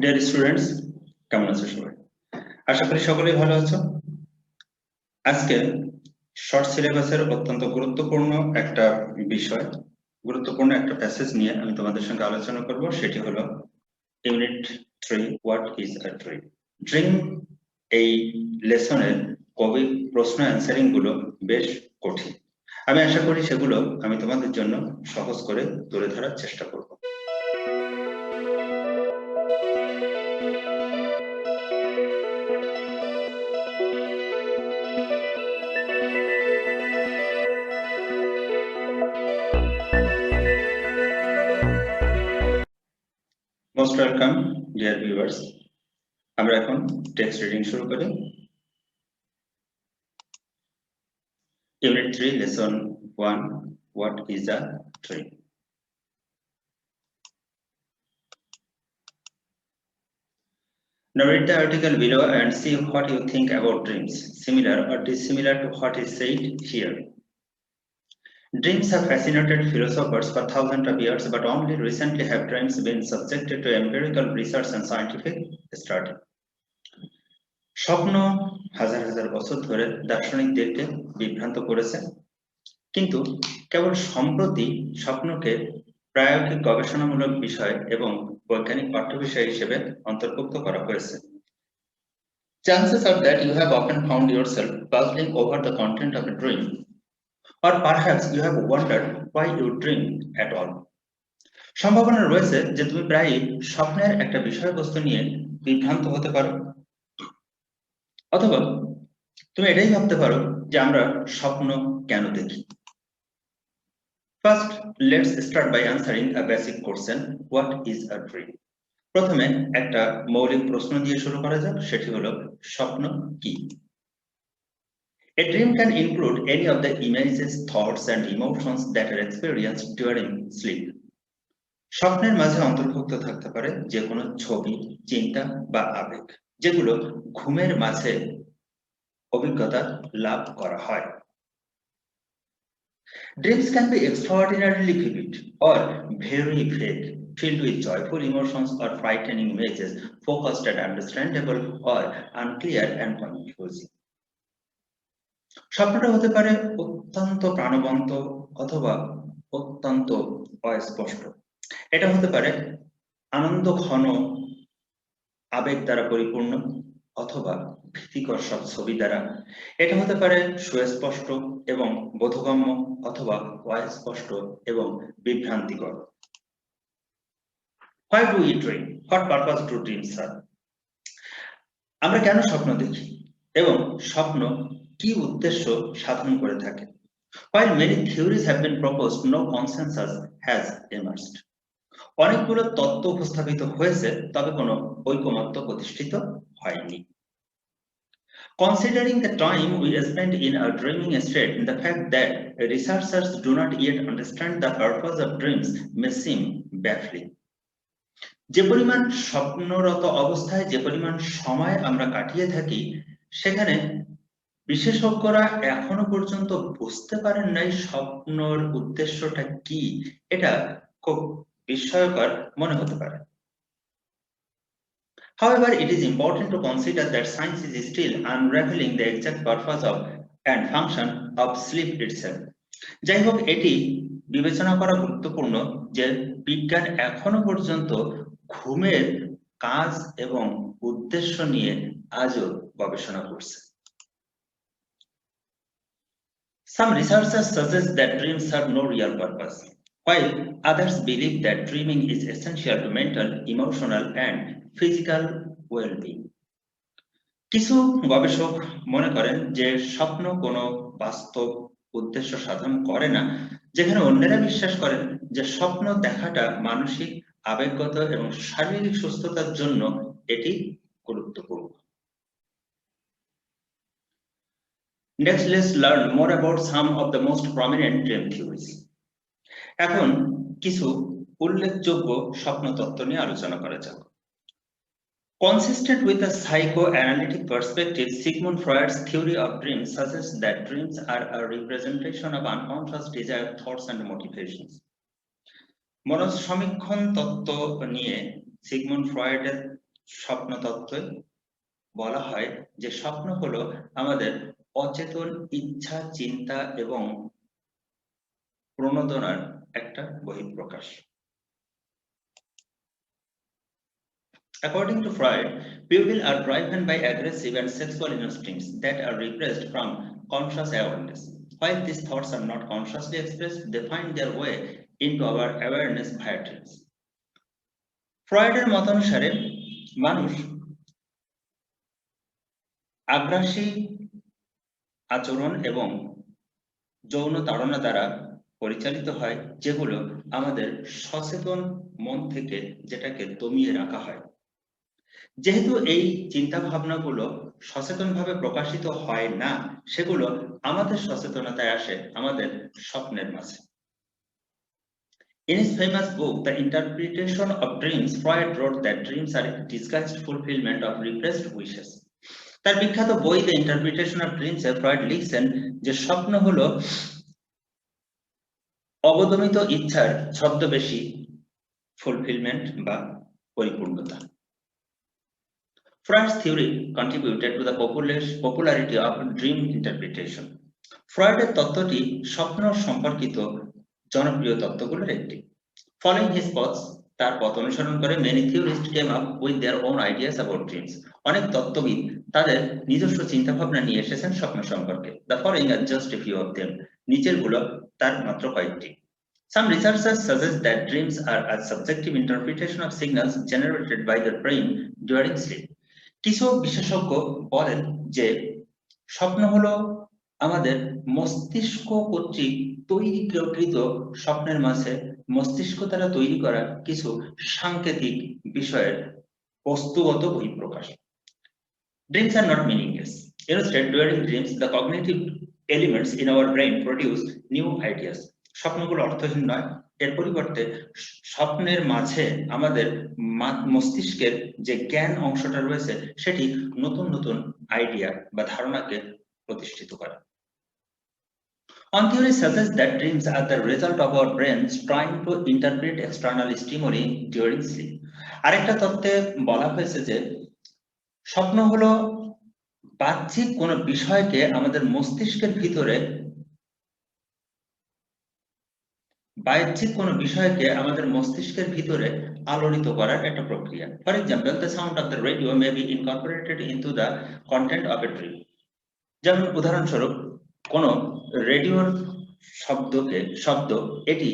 Dear students, কেমন আছো সবাই? আশা করি সকলেই ভালো আছো। আজকে শর্ট সিলেবাসের অত্যন্ত গুরুত্বপূর্ণ একটা বিষয়, গুরুত্বপূর্ণ একটা প্যাসেজ নিয়ে আমি তোমাদের সঙ্গে আলোচনা করব। সেটি হলো unit 3, what is a dream. Dream এই লেসনের কবি প্রশ্ন অ্যান্সারিং গুলো বেশ কঠিন। আমি আশা করি সেগুলো আমি তোমাদের জন্য সহজ করে তুলে ধরার চেষ্টা করব। Most welcome dear viewers. আমরা এখন টেক্সট রিডিং শুরু করি। Unit 3, Lesson 1, What is a dream? Now read the article below and see what you think about dreams, similar or dissimilar to what is said here. Dreams have fascinated philosophers for thousands of years, but only recently have dreams been subjected to empirical research and scientific study. স্বপ্ন হাজার হাজার বছর ধরে দার্শনিকদেরকে বিভ্রান্ত করেছে, কিন্তু কেবল সম্প্রতি স্বপ্নকে প্রায়োগিক গবেষণামূলক বিষয় এবং বৈজ্ঞানিক পাঠ্যবিষয় হিসেবে অন্তর্ভুক্ত করা হয়েছে। Chances are that you have often found yourself puzzling over the content of a dream, or perhaps you have wondered why you dream at all. সম্ভাবনা রয়েছে যে তুমি প্রায়ই স্বপ্নের একটা বিষয়বস্তু নিয়ে বিভ্রান্ত হতে পারো, অথবা তুমি এটাই ভাবতে পারো যে আমরা স্বপ্ন কেন দেখি। First, let's start by answering a basic question: what is a dream? প্রথমে একটা মৌলিক প্রশ্ন দিয়ে শুরু করা যাক, সেটি হলো স্বপ্ন কি? A dream can include any of the images, thoughts and emotions that are experienced during sleep. স্বপ্নের মাঝে অন্তর্ভুক্ত থাকতে পারে যে কোনো ছবি, চিন্তা বা আবেগ, যেগুলো ঘুমের মাঝে অভিজ্ঞতা লাভ করা হয়। Dreams can be extraordinarily vivid or very vague, filled with joyful emotions or frightening images, focused and understandable or unclear and confusing. স্বপ্নটা হতে পারে অত্যন্ত প্রাণবন্ত অথবা অত্যন্ত অস্পষ্ট। এটা হতে পারে আনন্দ ঘন আবেগ দ্বারা পরিপূর্ণ অথবা ভীতিকর সব ছবি দ্বারা। এটা হতে পারে সুস্পষ্ট এবং বোধগম্য অথবা অস্পষ্ট এবং বিভ্রান্তিকর। Why do we dream? What purpose do dreams serve? আমরা কেন স্বপ্ন দেখি এবং স্বপ্ন কি উদ্দেশ্য সাধন করে থাকে? While many theories have been proposed, no consensus has emerged. অনেকগুলো তত্ত্ব উপস্থাপিত হয়েছে, তবে কোনো ঐকমত্য প্রতিষ্ঠিত হয়নি। Considering the time we spend in a dreaming state, the fact that researchers do not yet understand the purpose of dreams may seem baffling. যে পরিমাণ স্বপ্নরত অবস্থায় যে পরিমাণ সময় আমরা কাটিয়ে থাকি, সেখানে বিশেষজ্ঞরা এখনো পর্যন্ত বুঝতে পারেন নাই স্বপ্নর উদ্দেশ্যটা কি। এটা খুব বিস্ময়কর মনে হতে পারে। However, it is important to consider that science is still unraveling the exact purpose of and function of sleep itself. যাই হোক, এটি বিবেচনা করা গুরুত্বপূর্ণ যে বিজ্ঞান এখনো পর্যন্ত ঘুমের কাজ এবং উদ্দেশ্য নিয়ে আজও গবেষণা করছে। Some researchers suggest that dreams serve no real purpose, while others believe that dreaming is essential to mental, emotional and physical well-being. কিছু গবেষক মনে করেন যে স্বপ্ন কোনো বাস্তব উদ্দেশ্য সাধন করে না, যেখানে অন্যরা বিশ্বাস করেন যে স্বপ্ন দেখাটা মানসিক, আবেগগত এবং শারীরিক সুস্থতার জন্য এটি গুরুত্বপূর্ণ। Next, let's learn more about some of the most prominent dream theories. এখন কিছু উল্লেখযোগ্য স্বপ্ন তত্ত্ব নিয়ে আলোচনা করা যাক। Consistent with a psychoanalytic perspective, Sigmund Freud's theory of dreams suggests that dreams are a representation of unconscious desire, thoughts, and motivations. মনঃসমীক্ষণ তত্ত্ব নিয়ে সিগমুন্ড ফ্রয়েডের স্বপ্ন তত্ত্বে বলা হয় যে স্বপ্ন হলো আমাদের অচেতন ইচ্ছা, চিন্তা এবং প্রণোদনার একটা বহিঃপ্রকাশ। According to Freud, people are driven by aggressive and sexual instincts that are repressed from conscious awareness. While these thoughts are not consciously expressed, they find their way into our awareness via dreams. ফ্রয়েডের মতানুসারে মানুষ আগ্রাসী আচরণ এবং যৌন তাড়না দ্বারা পরিচালিত হয়, যেগুলো আমাদের সচেতন মন থেকে যেটাকে দমিয়ে রাখা হয়। যেহেতু এই চিন্তা ভাবনাগুলো সচেতনভাবে প্রকাশিত হয় না, সেগুলো আমাদের সচেতনতায় আসে আমাদের স্বপ্নের মাঝে। In his famous book, The Interpretation of Dreams, Freud wrote that dreams are a disguised fulfillment of repressed wishes. তার বিখ্যাত বই The Interpretation of Dreams A Freud লিখছেন যে স্বপ্ন হলো অবদমিত ইচ্ছার ছদ্মবেশী ফুলফিলমেন্ট বা পরিপূর্ণতা। Freud's theory contributed to the popularity of dream interpretation. ফ্রয়েডের তত্ত্বটি স্বপ্ন সম্পর্কিত জনপ্রিয় তত্ত্বগুলোর একটি। Following his paths, তার পথ অনুসরণ করে many theorists came up with their own ideas about dreams. অনেক তত্ত্ববিদ তাদের নিজস্ব চিন্তাভাবনা নিয়ে এসেছেন স্বপ্ন সম্পর্কে। The following are just a few of them. নিচেরগুলো তার মাত্র কয়েকটি। Some researchers suggest that dreams are a subjective interpretation of signals generated by the brain during sleep. কিছু বিশেষজ্ঞ বলেন যে স্বপ্ন হলো আমাদের মস্তিষ্ক কর্তৃক তৈরিকৃত স্বপ্নের মাঝে মস্তিষ্ক দ্বারা তৈরি করা কিছু সাংকেতিক বিষয়ের বস্তুগত বহিঃপ্রকাশ। Dreams are not meaningless. Instead, during dreams, the cognitive elements in our brain produce new ideas. স্বপ্নগুলো অর্থহীন নয়, এর পরিবর্তে স্বপ্নের মাঝে আমাদের মস্তিষ্কের যে জ্ঞান অংশটা রয়েছে সেটি নতুন নতুন আইডিয়া বা ধারণাকে প্রতিষ্ঠিত করে। One theory suggests that dreams are the result of our brains trying to interpret external stimuli during sleep. আরেকটা তত্ত্বে বলা হয়েছে যে স্বপ্ন হলো বাহ্যিক কোনো বিষয়কে আমাদের মস্তিষ্কের ভিতরে আলোড়িত করার একটা প্রক্রিয়া। For example, the sound of the radio may be incorporated into the content of a dream. যেমন উদাহরণস্বরূপ কোন রেডিওর শব্দ এটি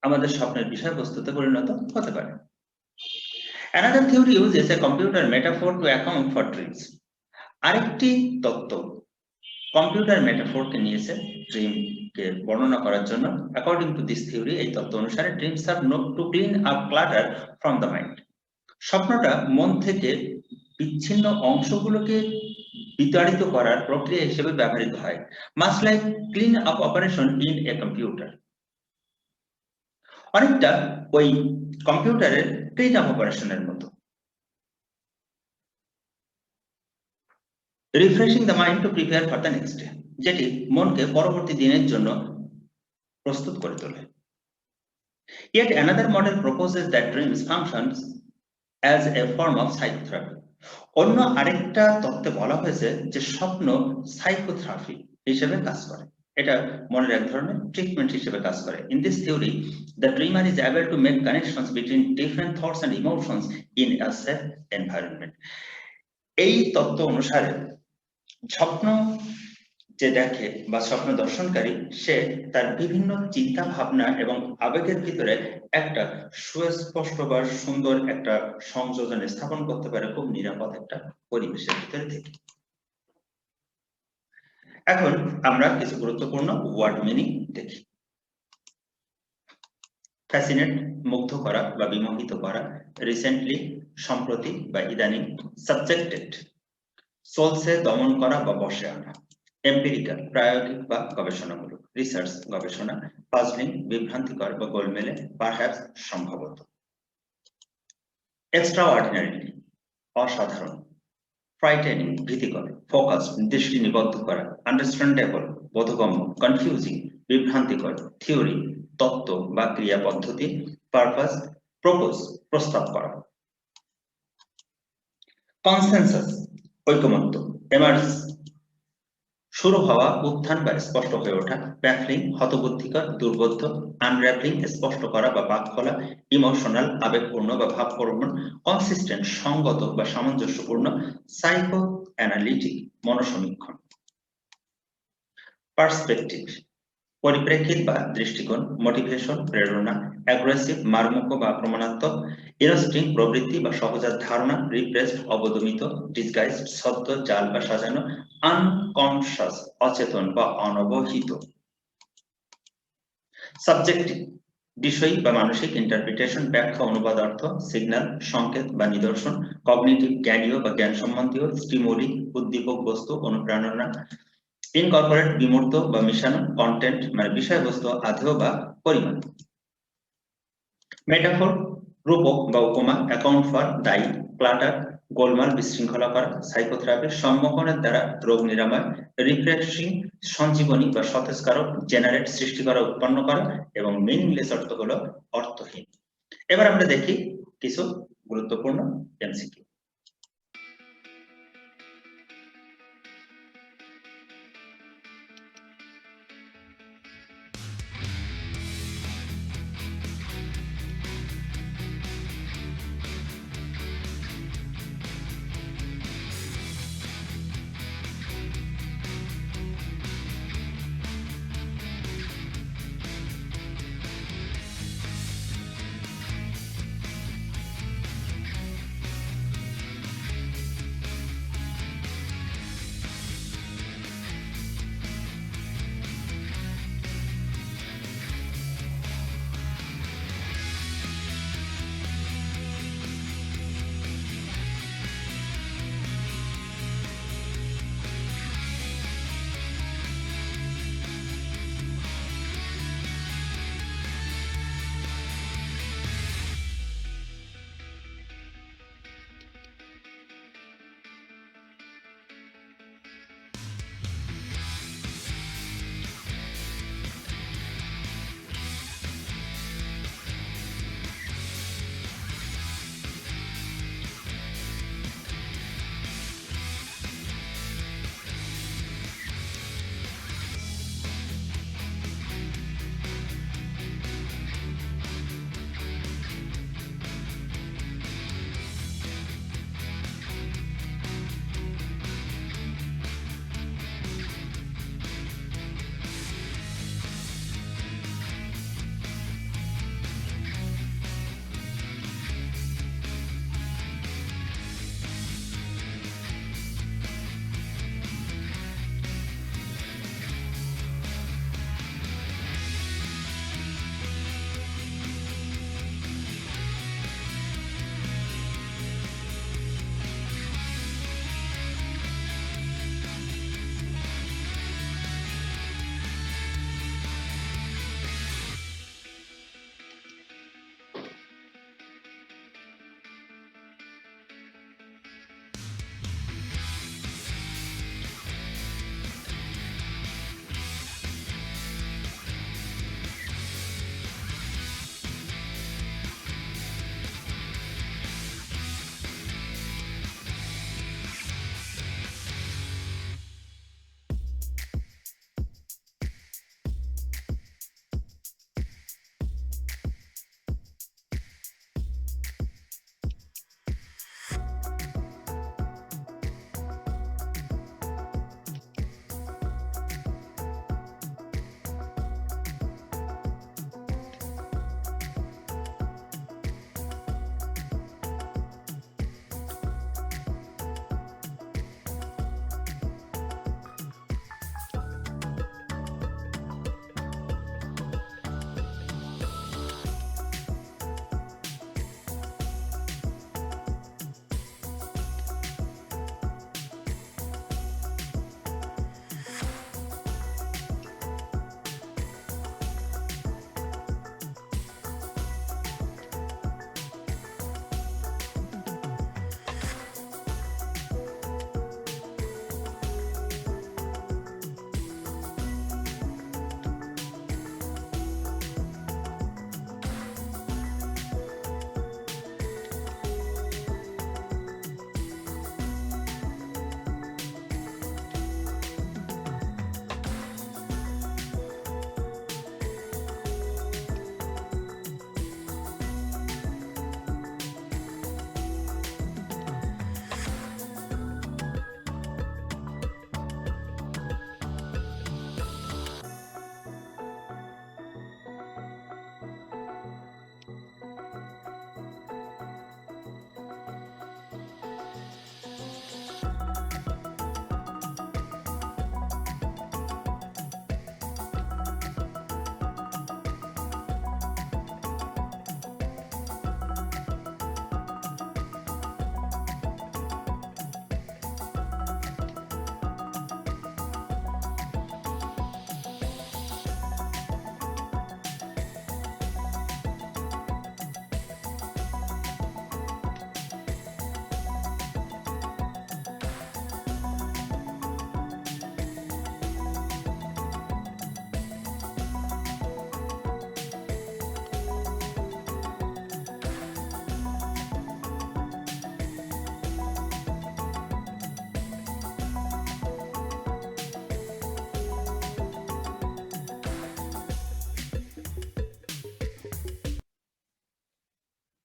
আমাদের স্বপ্নের বিষয়বস্তুতে পরিণত হতে পারে। Another theory uses a computer metaphor to account for dreams. আরেকটি তত্ত্ব কম্পিউটার মেটাফোরকে নিয়েছে ড্রিমকে বর্ণনা করার জন্য। According to this theory, এই তত্ত্ব অনুসারে dreams are known to clean up clutter from the mind. স্বপ্নটা মন থেকে বিচ্ছিন্ন অংশগুলোকে বিতাড়িত করার প্রক্রিয়া হিসেবে ব্যবহৃত হয়, much like clean up operation in a computer. অনেকটা ওই কম্পিউটারের ক্লিন আপ অপারেশনের মতো। Refreshing the mind to prepare for the next day, যেটি মনকে পরবর্তী দিনের জন্য প্রস্তুত করে তোলে। Yet another model proposes that dreams functions as a form of psychotherapy. অন্য আরেকটা তত্ত্বে বলা হয়েছে যে স্বপ্ন সাইকোথেরাপি হিসেবে কাজ করে, এটা মনের এক ধরনের ট্রিটমেন্ট হিসেবে কাজ করে। In this theory, the dreamer is able to make connections between different thoughts and emotions in a safe environment. এই তত্ত্ব অনুসারে স্বপ্ন যে দেখে বা স্বপ্ন দর্শনকারী সে তার বিভিন্ন চিন্তা ভাবনা এবং আবেগের ভিতরে একটা সুস্পষ্ট বা সুন্দর একটা সংযোজন স্থাপন করতে পারে খুব নিরাপদ একটা পরিবেশের ভিতরে থেকে। এখন আমরা কিছু গুরুত্বপূর্ণ ওয়ার্ড মিনিং দেখি। ফ্যাসিনেট মুগ্ধ করা বা বিমোহিত করা, রিসেন্টলি সম্প্রতি বা ইদানিং, সাবজেক্টেড সোলসে দমন করা বা বশে আনা, এম্পিরিক্যাল প্রায়োগিক বা গবেষণামূলক, রিসার্চ গবেষণা, পাজলিং বিভ্রান্তিকর বা গোলমেলে, পারহ্যাপস সম্ভবত। এক্সট্রাঅর্ডিনারি অসাধারণ, ফ্রাইটেনিং ভীতিকর, ফোকাস দৃষ্টি নিবদ্ধ করা, আন্ডারস্ট্যান্ডেবল বোধগম্য, কনফিউজিং বিভ্রান্তিকর, থিওরি তত্ত্ব বা ক্রিয়া পদ্ধতি, পারপাস, প্রপোজ প্রস্তাব করা। কনসেনসাস ঐকমত্য, এমার্জ শুরু হওয়া, উত্থান বা স্পষ্ট হয়ে ওঠা, ব্যাফলিং হতবুদ্ধিকর, দুর্বোধ্য, আনর্যাপলিং স্পষ্ট করা বা বাক খোলা, ইমোশনাল আবেগপূর্ণ বা ভাবপ্রবণ, কনসিস্টেন্ট সঙ্গত বা সামঞ্জস্যপূর্ণ, সাইকো অ্যানালিটিক মনোসমীক্ষণ। পার্সপেক্টিভ পরিপ্রেক্ষিত বা দৃষ্টিকোণ, মোটিভেশন প্রেরণা, অ্যাগ্রেসিভ মারমুখ বা আক্রমণাত্মক, ইনস্টিং প্রবৃত্তি বা সহজাত ধারণা, রিপ্রেসড অবদমিত, ডিসগাইজড সদ্য জাল বা সাজানো, আনকনশাস অচেতন বা অনবহিত। সাবজেক্টিভ বিষয়ী বা মানসিক, ইন্টারপ্রিটেশন ব্যাখ্যা অনুবাদ অর্থ, সিগন্যাল সংকেত বা নিদর্শন, কগনিটিভ জ্ঞানীয় বা জ্ঞান সম্বন্ধীয়, স্টিমুলি উদ্দীপক বস্তু অনুপ্রেরণা, ইনকর্পোরেট বিমূর্ত বা মিশানো, কন্টেন্ট মানে বিষয়বস্তু আধেয় বা পরিমাণ। মেটাফোর রূপক বা উপমা, অ্যাকাউন্ট ফর দায়ী, ক্লাটার গোলমাল বিশৃঙ্খলা করা, সাইকোথেরাপি সম্মোহনের দ্বারা রোগ নিরাময়, রিফ্রেশিং সঞ্জীবনী বা সতেজকারক, জেনারেট সৃষ্টি করা উৎপন্ন করা, এবং মিনিংলেস অর্থ হলো অর্থহীন। এবার আমরা দেখি কিছু গুরুত্বপূর্ণ এমসিকিউ।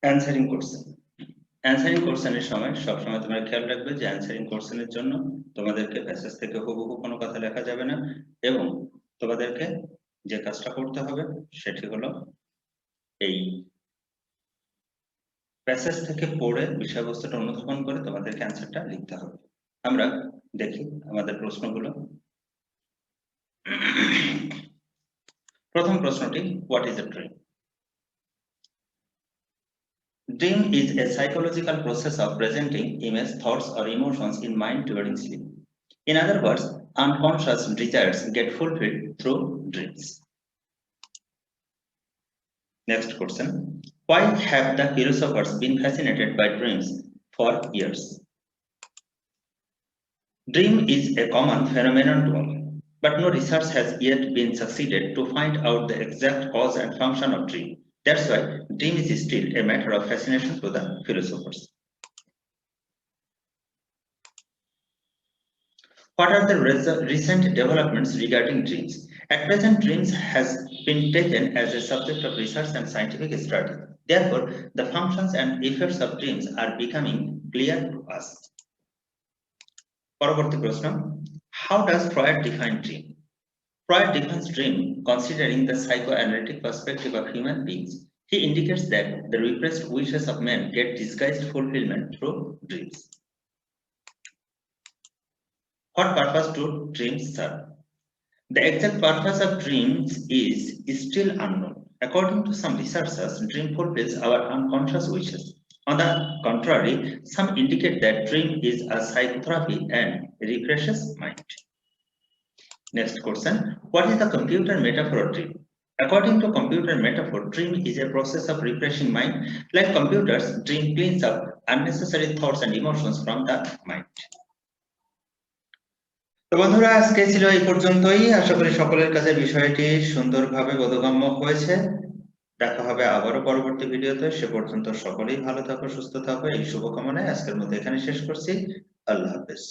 Answering question. অ্যানসারিং কোশ্চেনের সময় সবসময় তোমরা খেয়াল রাখবে যে অ্যানসারিং কোশ্চেনের জন্য তোমাদেরকে প্যাসেজ থেকে হুবহু কোনো কথা লেখা যাবে না, এবং তোমাদেরকে যে কাজটা করতে হবে সেটি হলো এই প্যাসেজ থেকে পড়ে বিষয়বস্তুটা অনুধাবন করে তোমাদেরকে অ্যানসারটা লিখতে হবে। আমরা দেখি আমাদের প্রশ্নগুলো। প্রথম প্রশ্নটি, what is a dream? Dream is a psychological process of presenting images, thoughts, or emotions in mind during sleep. In other words, unconscious desires get fulfilled through dreams. Next question. Why have the philosophers been fascinated by dreams for years? Dream is a common phenomenon to all, but no research has yet been succeeded to find out the exact cause and function of dream. That's why dream is still a matter of fascination to the philosophers. What are the recent developments regarding dreams? At present, dreams has been taken as a subject of research and scientific study. Therefore, the functions and effects of dreams are becoming clear to us. পরবর্তী প্রশ্ন, how does Freud define dream? Freud defines dream considering the psychoanalytic perspective of human beings. He indicates that the repressed wishes of men get disguised fulfillment through dreams. What purpose do dreams serve? The exact purpose of dreams is still unknown. According to some researchers, dream fulfills our unconscious wishes. On the contrary, some indicate that dream is a psychotherapy and refreshes mind. Next question, what is the computer metaphor of dream? According to computer metaphor, dream is a process of refreshing mind. Like computers, dream cleans up unnecessary thoughts and emotions from the mind. তো বন্ধুরা, আজকে ছিল এই পর্যন্তই। আশা করি সকলের কাছে বিষয়টি সুন্দরভাবে বোধগম্য হয়েছে। দেখা হবে আবারও পরবর্তী ভিডিওতে। সে পর্যন্ত সকলেই ভালো থাকো, সুস্থ থাকো, এই শুভকামনায় আজকের মতো এখানে শেষ করছি। আল্লাহ হাফেজ।